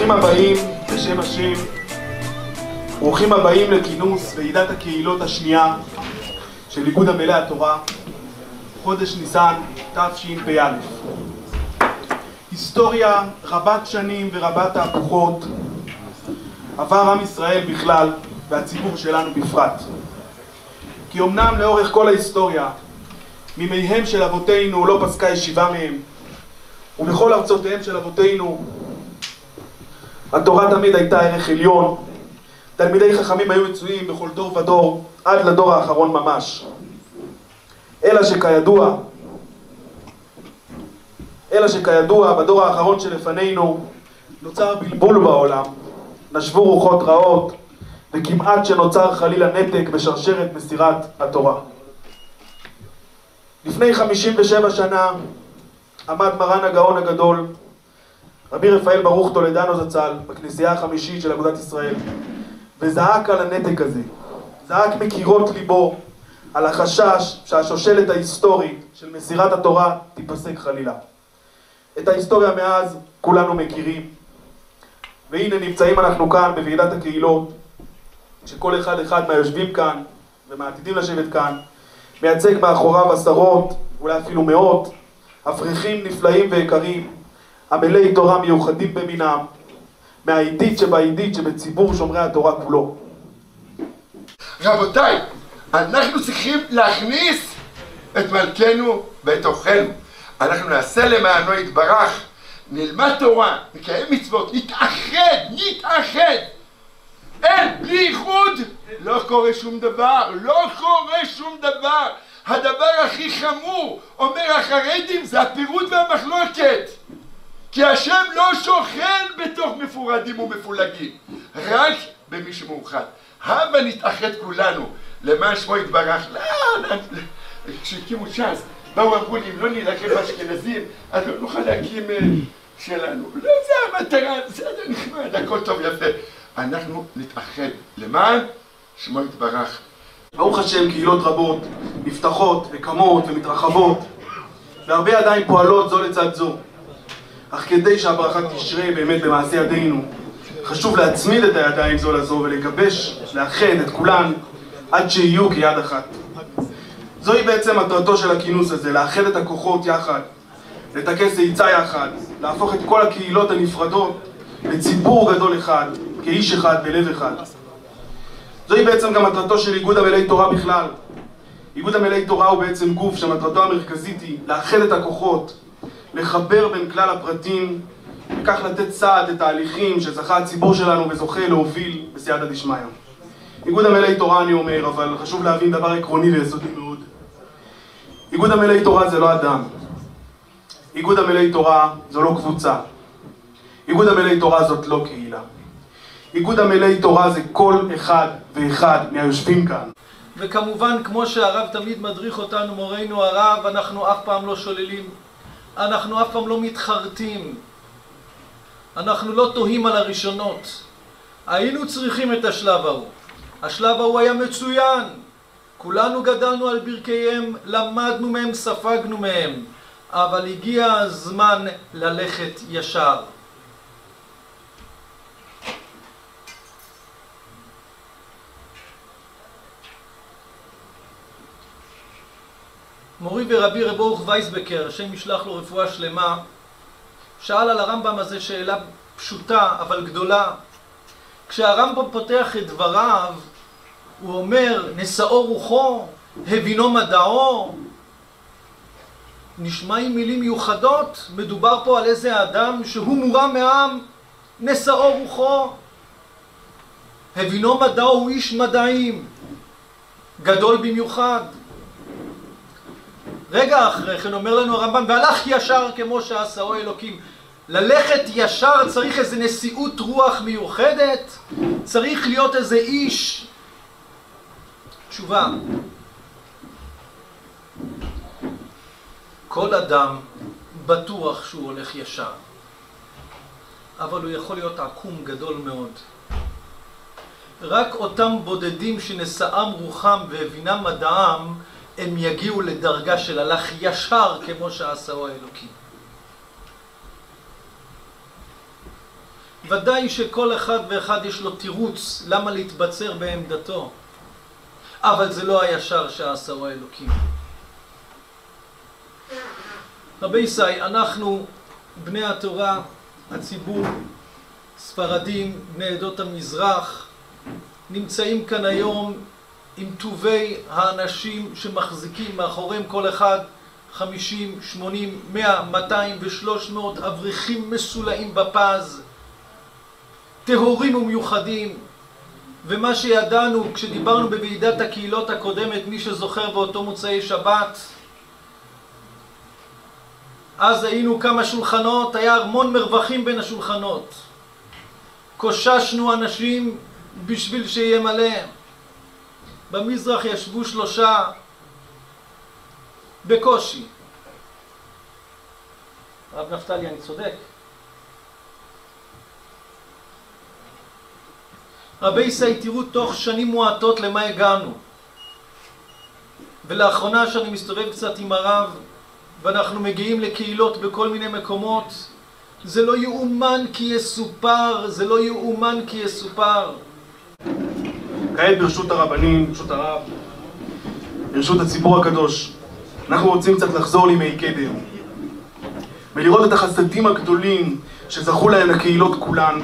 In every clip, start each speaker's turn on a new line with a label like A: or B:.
A: ברוכים הבאים בשם השם, ברוכים הבאים לכינוס ועידת הקהילות השנייה של איגוד עמלי התורה, חודש ניסן תשפ"א. היסטוריה רבת שנים ורבת תהפוכות עבר עם ישראל בכלל והציבור שלנו בפרט. כי אמנם לאורך כל ההיסטוריה מימיהם של אבותינו לא פסקה ישיבה מהם, ובכל ארצותיהם של אבותינו התורה תמיד הייתה ערך עליון. תלמידי חכמים היו מצויים בכל דור ודור עד לדור האחרון ממש. אלא שכידוע בדור האחרון שלפנינו נוצר בלבול בעולם, נשבו רוחות רעות, וכמעט שנוצר חלילה נתק בשרשרת מסירת התורה. לפני 57 שנה עמד מרן הגאון הגדול רבי רפאל ברוך טולדנו זצ"ל בכנסייה החמישית של אגודת ישראל וזעק על הנתק הזה, זעק מקירות ליבו על החשש שהשושלת ההיסטורית של מסירת התורה תיפסק חלילה. את ההיסטוריה מאז כולנו מכירים, והנה נמצאים אנחנו כאן בוועידת הקהילות, שכל אחד מהיושבים כאן ומעתידים לשבת כאן מייצג מאחוריו עשרות אולי אפילו מאות אברכים נפלאים ויקרים, עמלי תורה מיוחדים במינם, מהעידית שבעידית שבציבור שומרי התורה כולו.
B: רבותיי, אנחנו צריכים להכניס את מלכנו בתוכנו. אנחנו נעשה למענו יתברך, נלמד תורה, נקיים מצוות, נתאחד. אין, בלי איחוד לא קורה שום דבר, הדבר הכי חמור, אומר החרדים, זה הפירוד והמחלוקת. כי השם לא שוכן בתוך מפורדים ומפולגים, רק במי שמאוחד. הבה נתאחד כולנו למען שמו יתברך. כשהקימו ש"ס באו אמרו לי, אם לא נילחם באשכנזים אז לא נוכל להקים שלנו. לא, זה המטרה, זה נחמד, הכל טוב יפה. אנחנו נתאחד למען שמו יתברך.
A: ברוך השם, קהילות רבות נפתחות וקמות ומתרחבות, והרבה ידיים פועלות זו לצד זו. אך כדי שהברכה תשרה באמת במעשה ידינו, חשוב להצמיד את הידיים זו לזו ולגבש, לאחד את כולן עד שיהיו כיד אחת. זוהי בעצם מטרתו של הכינוס הזה, לאחד את הכוחות יחד, לטכס עצה יחד, להפוך את כל הקהילות הנפרדות לציבור גדול אחד, כאיש אחד בלב אחד. זוהי בעצם גם מטרתו של איגוד עמלי תורה בכלל. איגוד עמלי תורה הוא בעצם גוף שמטרתו המרכזית היא לאחד את הכוחות, לחבר בין כלל הפרטים, וכך לתת צעד לתהליכים שזכה הציבור שלנו וזוכה להוביל בסייעתא דשמיא. איגוד עמלי תורה אני אומר, אבל חשוב להבין דבר עקרוני ויסודי מאוד. איגוד עמלי תורה זה לא אדם. איגוד עמלי תורה זו לא קבוצה. איגוד עמלי תורה זאת לא קהילה. איגוד עמלי תורה זה כל אחד ואחד מהיושבים כאן.
C: וכמובן, כמו שהרב תמיד מדריך אותנו, מורנו הרב, אנחנו אף פעם לא שוללים. אנחנו אף פעם לא מתחרטים. אנחנו לא תוהים על הראשונות. היינו צריכים את השלב ההוא. השלב ההוא היה מצוין. כולנו גדלנו על ברכיהם, למדנו מהם, ספגנו מהם. אבל הגיע הזמן ללכת ישר. מורי ורבי רב ברוך וייסבקר, השם ישלח לו רפואה שלמה, שאל על הרמב"ם הזה שאלה פשוטה אבל גדולה. כשהרמב"ם פותח את דבריו, הוא אומר, נשאו רוחו, הבינו מדעו. נשמע עם מילים מיוחדות, מדובר פה על איזה אדם שהוא מורם מעם, נשאו רוחו. הבינו מדעו, הוא איש מדעים, גדול במיוחד. רגע אחרי כן אומר לנו הרמב"ם, והלך ישר כמו שעשהו אלוקים. ללכת ישר צריך איזו נשיאות רוח מיוחדת, צריך להיות איזה איש. תשובה, כל אדם בטוח שהוא הולך ישר, אבל הוא יכול להיות עקום גדול מאוד. רק אותם בודדים שנשאם רוחם והבינם מדעם, הם יגיעו לדרגה של הלך ישר כמו שעשהו האלוקים. ודאי שכל אחד ואחד יש לו תירוץ למה להתבצר בעמדתו, אבל זה לא הישר שעשהו האלוקים. רבי ישראל, אנחנו בני התורה, הציבור, ספרדים, בני עדות המזרח, נמצאים כאן היום עם טובי האנשים שמחזיקים מאחוריהם כל אחד 50, 80, 100, 200 ו300 אברכים מסולאים בפז, טהורים ומיוחדים. ומה שידענו כשדיברנו בוועידת הקהילות הקודמת, מי שזוכר באותו מוצאי שבת, אז היינו כמה שולחנות, היה המון מרווחים בין השולחנות. קוששנו אנשים בשביל שיהיה מלא. במזרח ישבו 3 בקושי. רב נפתלי, אני צודק? רבי ישראל, תראו תוך שנים מועטות למה הגענו. ולאחרונה שאני מסתובב קצת עם הרב, ואנחנו מגיעים לקהילות בכל מיני מקומות, זה לא יאומן כי יסופר, זה לא יאומן כי יסופר.
A: כעת ברשות הרבנים, ברשות הרב, ברשות הציבור הקדוש, אנחנו רוצים קצת לחזור לימי קדם ולראות את החסדים הגדולים שזכו להם הקהילות כולן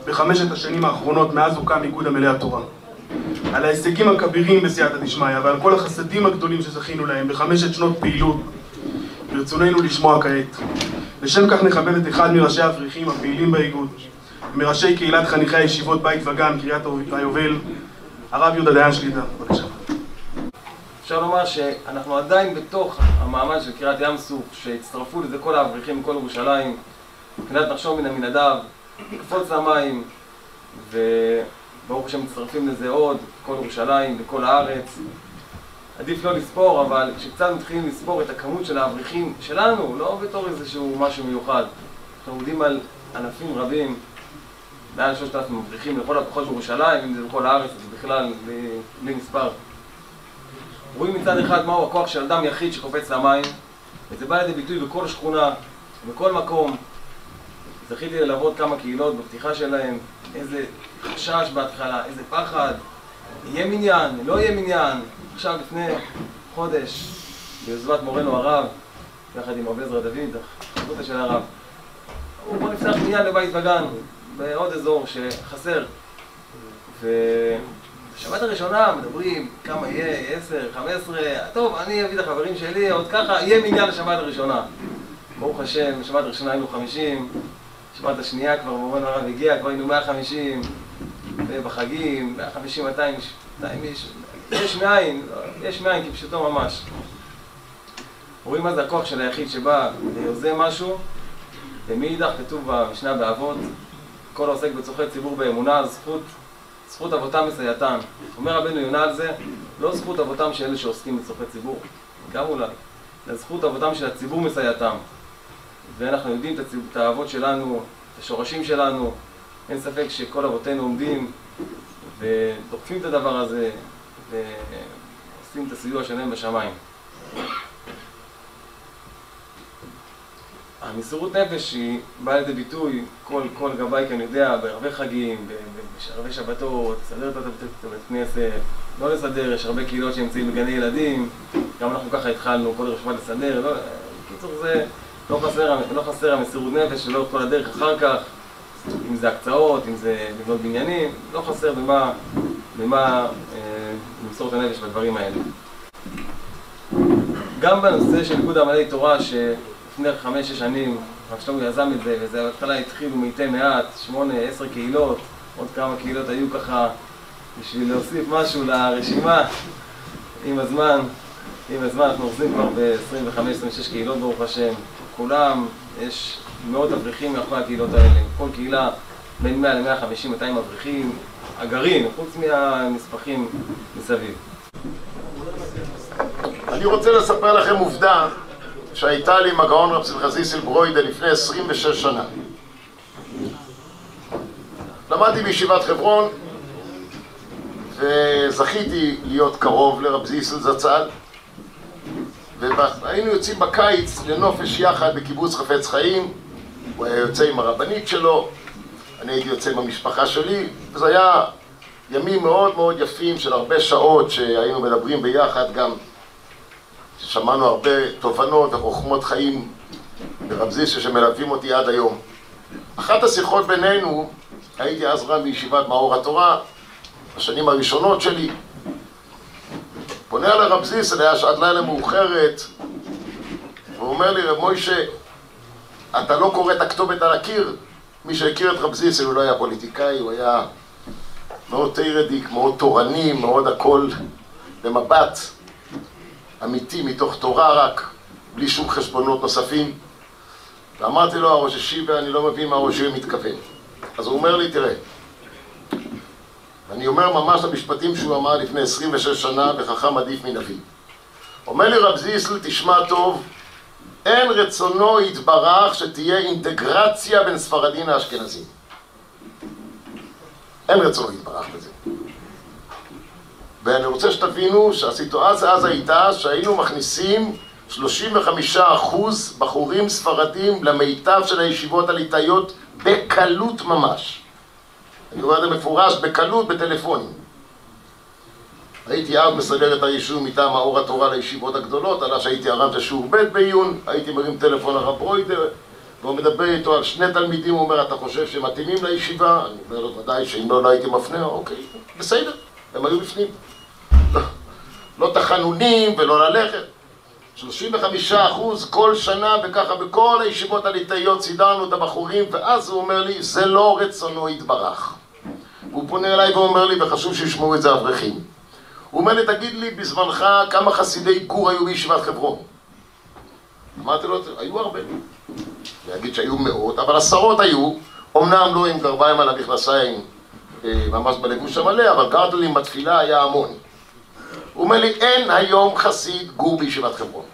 A: ב5 השנים האחרונות מאז הוקם איגוד עמלי התורה, על ההישגים הכבירים בסייעתא דשמיא ועל כל החסדים הגדולים שזכינו להם ב5 שנות פעילות. ברצוננו לשמוע כעת. לשם כך נכבד את אחד מראשי האברכים הפעילים באיגוד, מראשי קהילת חניכי הישיבות בית וגן, קריית היובל, הרב יהודה דיין שליט"א. בבקשה.
D: אפשר לומר שאנחנו עדיין בתוך המעמד של קריית ים סוף, שהצטרפו לזה כל האברכים מכל ירושלים, מבחינת נחשון מן המנהדב, לקפוץ למים, וברוך השם מצטרפים לזה עוד, כל ירושלים וכל הארץ. עדיף לא לספור, אבל כשקצת מתחילים לספור את הכמות של האברכים שלנו, לא בתור איזשהו משהו מיוחד. אנחנו עומדים על אלפים רבים, מעל 3,000 אברכים לכל הפחות בירושלים, אם זה בכל הארץ, אז בכלל בלי מספר. רואים מצד אחד מהו הכוח של אדם יחיד שקופץ למים, וזה בא לידי ביטוי בכל שכונה, בכל מקום. זכיתי ללוות כמה קהילות בפתיחה שלהם, איזה חשש בהתחלה, איזה פחד, יהיה מניין, לא יהיה מניין. עכשיו לפני חודש, ביוזמת מורנו הרב, יחד עם רב עזרא דוד, החברותא של הרב, הוא בוא נפתח מניין לבית וגן, בעוד אזור שחסר. ובשבת הראשונה מדברים כמה יהיה, 10, 15, טוב, אני אביא את החברים שלי, עוד ככה, יהיה מניין לשבת הראשונה. ברוך השם, בשבת הראשונה היינו 50, בשבת השנייה כבר מורנו הרב הגיע, כבר היינו 150, ובחגים, 150, 200 איש, יש מאין כפשוטו ממש. רואים מה זה הכוח של היחיד שבא ויוזם משהו, ומאידך כתוב במשנה באבות, כל העוסק בצורכי ציבור באמונה, זכות אבותם מסייעתם. אומר רבנו יונה על זה, לא זכות אבותם של אלה שעוסקים בצורכי ציבור, גם אולי, אלא זכות אבותם של הציבור מסייעתם. ואנחנו יודעים את האבות שלנו, את השורשים שלנו, אין ספק שכל אבותינו עומדים ודוחפים את הדבר הזה ועושים את הסיוע שלהם בשמיים. המסירות נפש היא באה לידי ביטוי, כל גבאי כאן יודע, בהרבה חגים, בהרבה שבתות, לסדר את הבית כנסת, לא לסדר, יש הרבה קהילות שנמצאים בגני ילדים, גם אנחנו ככה התחלנו, כל רשמה לסדר, בקיצור זה לא חסר המסירות נפש שלא כל הדרך אחר כך, אם זה הקצאות, אם זה לבנות בניינים, לא חסר במה למסור את הנפש בדברים האלה. גם בנושא של איגוד עמלי תורה, שלפני 5-6 שנים, רק שלמה יזם את זה, וזה בהתחלה התחילו מתי מעט, 8-10 קהילות, עוד כמה קהילות היו ככה בשביל להוסיף משהו לרשימה. עם הזמן אנחנו אוחזים כבר ב-25-26 קהילות ברוך השם. כולם, יש מאות אברכים מאחורי הקהילות האלה. כל קהילה בין 100 ל-150, 200 אברכים, הגרעין, חוץ מהנספחים מסביב.
E: אני רוצה לספר לכם עובדה שהייתה לי עם הגאון רב שמחה זיסל ברוידא לפני 26 שנה. למדתי בישיבת חברון וזכיתי להיות קרוב לרב זיסל זצ"ל, והיינו יוצאים בקיץ לנופש יחד בקיבוץ חפץ חיים. הוא היה יוצא עם הרבנית שלו, אני הייתי יוצא עם המשפחה שלי, וזה היה ימים מאוד מאוד יפים של הרבה שעות שהיינו מדברים ביחד, גם שמענו הרבה תובנות וחוכמות חיים ברב זיסר שמלווים אותי עד היום. אחת השיחות בינינו, הייתי אז רב בישיבת מאור התורה, בשנים הראשונות שלי, פונה על הרב זיסר, היה שעת לילה מאוחרת, והוא אומר לי, רב מוישה, אתה לא קורא את הכתובת על הקיר? מי שהכיר את רב זיסר הוא לא היה פוליטיקאי, הוא היה מאוד תירדיק, מאוד תורני, מאוד הכל במבט אמיתי מתוך תורה רק, בלי שום חשבונות נוספים. ואמרתי לו, הראש השיבה, אני לא מבין מה הראש השיבה מתכוון. אז הוא אומר לי, תראה, ואני אומר ממש המשפטים שהוא אמר לפני 26 שנה, וחכם עדיף מנביא. אומר לי רב זיסר, תשמע טוב, אין רצונו יתברך שתהיה אינטגרציה בין ספרדים לאשכנזים. אין רצונו יתברך בזה. ואני רוצה שתבינו שהסיטואציה אז הייתה שהיינו מכניסים 35% בחורים ספרדים למיטב של הישיבות הליטאיות בקלות ממש. אני אומר את זה מפורש, בקלות, בטלפונים. הייתי אז מסדר את היישוב מטעם מאור התורה לישיבות הגדולות, עלה שהייתי הרב של שיעור ב' בעיון, הייתי מרים טלפון לרב ברוידר, והוא מדבר איתו על 2 תלמידים, הוא אומר, אתה חושב שהם מתאימים לישיבה? אני אומר לו, ודאי שאם לא הייתי מפנה, אוקיי, בסדר, הם היו בפנים. לא תחנונים ולא ללכת. 35% כל שנה, וככה בכל הישיבות הליטאיות סידרנו את הבחורים, ואז הוא אומר לי, זה לא רצונו יתברך. הוא פונה אליי ואומר לי, וחשוב שישמעו את זה אברכים. הוא אומר לי, תגיד לי, בזמנך כמה חסידי גור היו בישיבת חברון? אמרתי לו, היו הרבה. אני אגיד שהיו מאות, אבל 10 היו, אמנם לא עם גרביים על המכנסיים, ממש בלבוש המלא, אבל גרדלים בתפילה היה המון. הוא אומר לי, אין היום חסיד גור בישיבת חברון.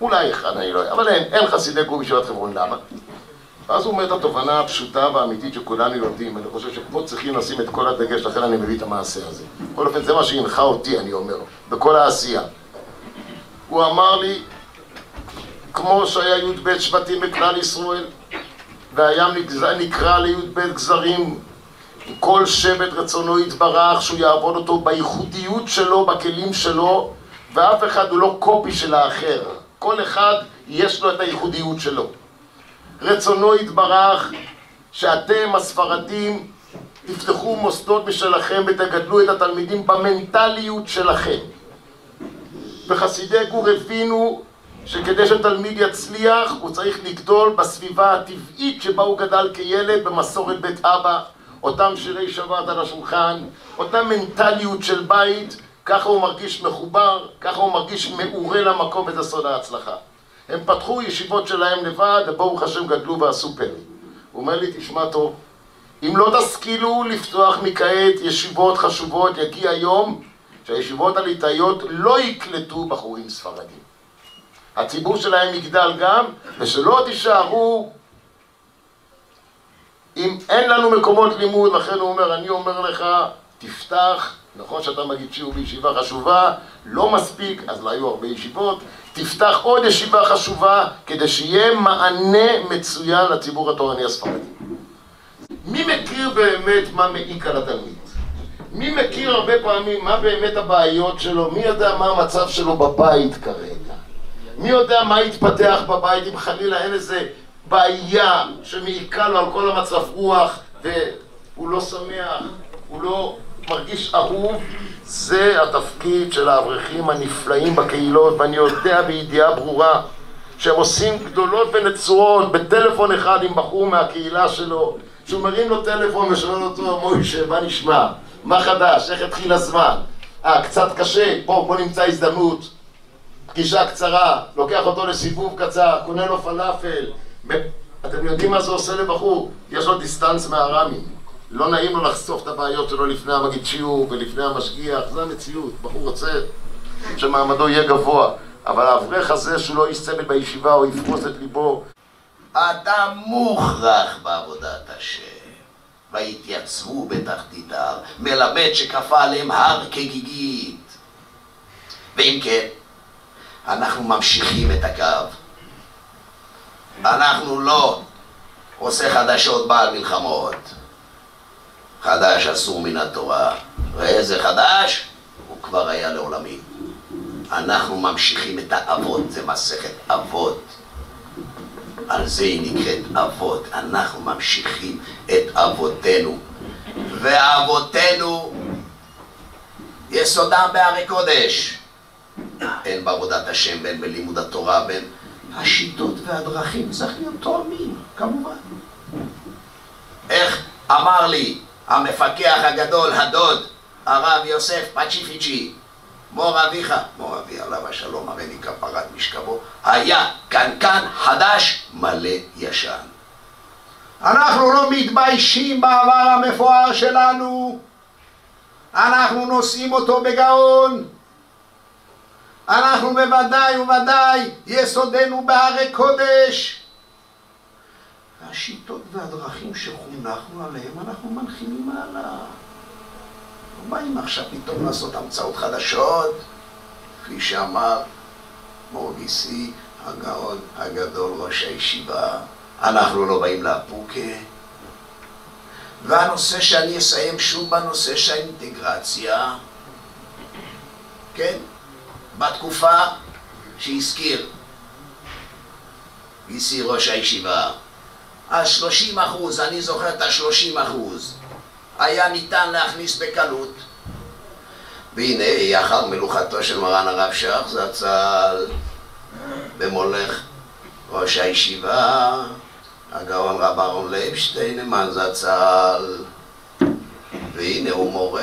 E: אולי אחד, אני לא יודע, אבל אין חסידי גור בישיבת חברון, למה? ואז הוא אומר את התובנה הפשוטה והאמיתית שכולנו יודעים, אני חושב שפה צריכים לשים את כל הדגש, לכן אני מביא את המעשה הזה. בכל אופן, זה מה שהנחה אותי, אני אומר, בכל העשייה. הוא אמר לי, כמו שהיה י"ב שבטים בכלל ישראל, והים נקרא לי"ב גזרים, כל שבט רצונו יתברך שהוא יעבוד אותו בייחודיות שלו, בכלים שלו, ואף אחד הוא לא קופי של האחר. כל אחד יש לו את הייחודיות שלו. רצונו יתברך שאתם הספרדים תפתחו מוסדות משלכם ותגדלו את התלמידים במנטליות שלכם. וחסידי גור הבינו שכדי שתלמיד יצליח הוא צריך לגדול בסביבה הטבעית שבה הוא גדל כילד, במסורת בית אבא, אותם שירי שבת על השולחן, אותה מנטליות של בית, ככה הוא מרגיש מחובר, ככה הוא מרגיש מעורה למקום, וזה סוד ההצלחה. הם פתחו ישיבות שלהם לבד, וברוך השם גדלו ועשו פלא. הוא אומר לי, תשמע טוב, אם לא תשכילו לפתוח מכעת ישיבות חשובות, יגיע יום שהישיבות הליטאיות לא יקלטו בחורים ספרדים. הציבור שלהם יגדל גם, ושלא תישארו אם אין לנו מקומות לימוד. לכן הוא אומר, אני אומר לך, תפתח, נכון שאתה מגיד שיעור בישיבה חשובה, לא מספיק, אז לא היו הרבה ישיבות, תפתח עוד ישיבה חשובה, כדי שיהיה מענה מצוין לציבור התורני הספרדי. מי מכיר באמת מה מעיק על התלמיד? מי מכיר הרבה פעמים מה באמת הבעיות שלו? מי יודע מה המצב שלו בבית כרגע? מי יודע מה יתפתח בבית אם חלילה אין איזה בעיה שמעיקה לו על כל המצב רוח והוא לא שמח, הוא לא מרגיש אהוב? זה התפקיד של האברכים הנפלאים בקהילות, ואני יודע בידיעה ברורה שהם עושים גדולות ונצורות בטלפון אחד עם בחור מהקהילה שלו, שהוא מרים לו טלפון ושואל אותו, מוישה, מה נשמע? מה חדש? איך התחיל הזמן? קצת קשה, פה נמצא הזדמנות, פגישה קצרה, לוקח אותו לסיבוב קצר, קונה לו פלאפל. אתם יודעים מה זה עושה לבחור? יש לו דיסטנס מהרמים, לא נעים לו לחשוף את הבעיות שלו לפני המגיד שיעור ולפני המשגיח. זה המציאות, בחור רוצה שמעמדו יהיה גבוה, אבל האברך הזה שהוא לא יסצבל בישיבה או יפרוס את ליבו.
F: אתה מוכרח בעבודת השם, והתייצבו בתחתית ההר, מלמד שכפה עליהם הר כגיגית. ואם כן, אנחנו ממשיכים את הקו. אנחנו לא עושה חדשות בעל מלחמות. חדש אסור מן התורה. ואיזה חדש? הוא כבר היה לעולמי. אנחנו ממשיכים את האבות, זה מסכת אבות. על זה היא נקראת אבות. אנחנו ממשיכים את אבותינו. ואבותינו יסודם בהרי קודש. אין בעבודת השם, בין בלימוד התורה, בין השיטות והדרכים. צריך להיות תואמים, כמובן. איך אמר לי המפקח הגדול, הדוד, הרב יוסף פצ'יפיצ'י, מור אביך, מור אבי עליו השלום, הריני כפרת משכבו, היה קנקן חדש מלא ישן. אנחנו לא מתביישים בעבר המפואר שלנו, אנחנו נושאים אותו בגאון, אנחנו בוודאי ובוודאי יסודנו בהרי קודש. השיטות והדרכים שחונכנו עליהם אנחנו מנחילים הלאה. לא באים עכשיו פתאום לעשות המצאות חדשות, כפי שאמר מור גיסי הגאון הגדול ראש הישיבה. אנחנו לא באים לאפוקה. והנושא שאני אסיים שוב בנושא של האינטגרציה, כן? בתקופה שהזכיר גיסי ראש הישיבה, 30%, אני זוכר את 30%, היה ניתן להכניס בקלות. והנה, יחר מלוכתו של מרן הרב שך זצ"ל במולך ראש הישיבה, הגאון רב אהרון לייב שטיינמן זצ"ל, והנה הוא מורה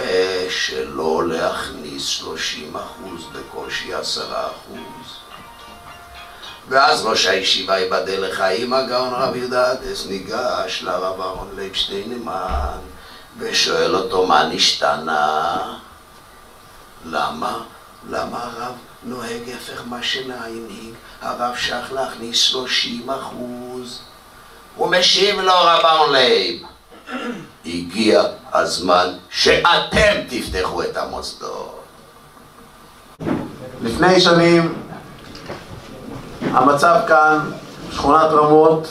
F: שלא להכניס 30%, בקושי 10%. ואז ראש הישיבה ייבדל לחיים, הגאון רב יהודה הדס ניגש לרב אהרון לייב שטיינמן ושואל אותו מה נשתנה? למה הרב נוהג הפך מה שנהיג? הרב שך להכניס 30%. הוא משיב לו רב אהרון לייב, הגיע הזמן שאתם תפתחו את המוסדות.
A: לפני שנים המצב כאן, שכונת רמות,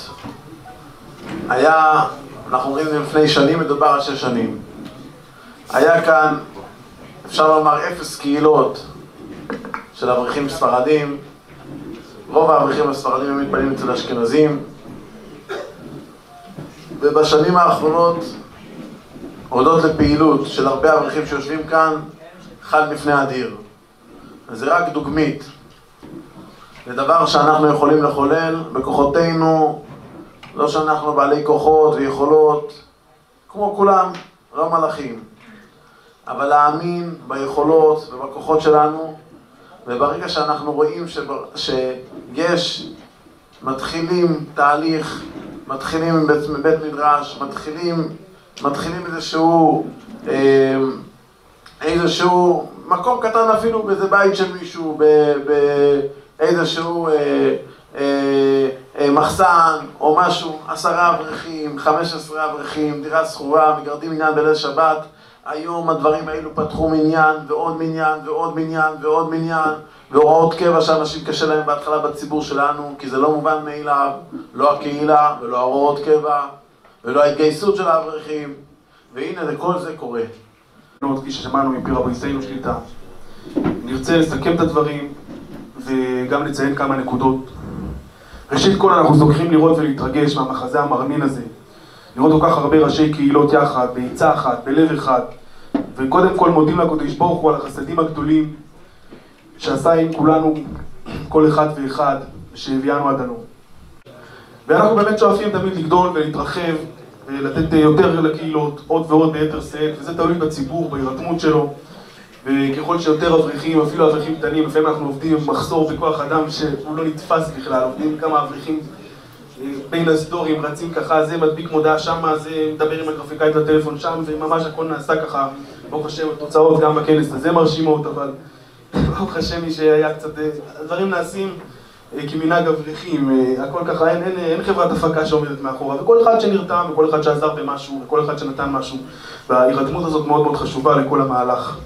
A: היה, אנחנו אומרים לפני שנים, מדובר על 6 שנים. היה כאן, אפשר לומר, 0 קהילות של אברכים ספרדים. רוב האברכים הספרדים הם מתפללים אצל אשכנזים. ובשנים האחרונות, הודות לפעילות של הרבה אברכים שיושבים כאן, חל מפנה אדיר. זה רק דוגמית. זה דבר שאנחנו יכולים לחולל בכוחותינו, לא שאנחנו בעלי כוחות ויכולות, כמו כולם, לא מלאכים. אבל להאמין ביכולות ובכוחות שלנו, וברגע שאנחנו רואים שיש, מתחילים תהליך, מתחילים מבית מדרש, מתחילים איזשהו מקום קטן אפילו באיזה בית של מישהו, באיזשהו מחסן או משהו, 10 אברכים, 15 אברכים, דירה שכורה, מגרדים מניין בליל שבת. היום הדברים האלו פתחו מניין ועוד מניין ועוד מניין ועוד מניין, והוראות קבע שאנשים קשה להם בהתחלה בציבור שלנו, כי זה לא מובן מאליו, לא הקהילה ולא הוראות קבע ולא ההתגייסות של האברכים, והנה כל זה קורה. כפי ששמענו מפי רבי סיינו שליטה, נרצה לסכם את הדברים וגם לציין כמה נקודות. ראשית כל, אנחנו זוכים לראות ולהתרגש מהמחזה המרנין הזה, לראות כל כך הרבה ראשי קהילות יחד, בעצה אחת, בלב אחד, וקודם כל מודים לקדוש ברוך הוא על החסדים הגדולים שעשה עם כולנו, כל אחד ואחד, שהביאנו עד הלום. ואנחנו באמת שואפים תמיד לגדול ולהתרחב ולתת יותר לקהילות, עוד ועוד ביתר שאת, וזה תלוי בציבור, בהירתמות שלו. וככל שיותר אברכים, אפילו אברכים קטנים, לפעמים אנחנו עובדים עם מחסור בכוח אדם שהוא לא נתפס בכלל, עובדים כמה אברכים בין הסדורים, רצים ככה, זה מדביק מודעה שמה, זה מדבר עם הגרפיקאית לטלפון שם, וממש הכל נעשה ככה. ברוך השם, התוצאות גם בכנס הזה מרשימות, אבל ברוך השם מי שהיה קצת, הדברים נעשים כמנהג אברכים, הכל ככה, אין חברת הפקה שעומדת מאחורה, וכל אחד שנרתם, וכל אחד שעזר במשהו, וכל אחד שנתן משהו, וההירתמות הזאת מאוד מאוד חשובה לכל המהלך.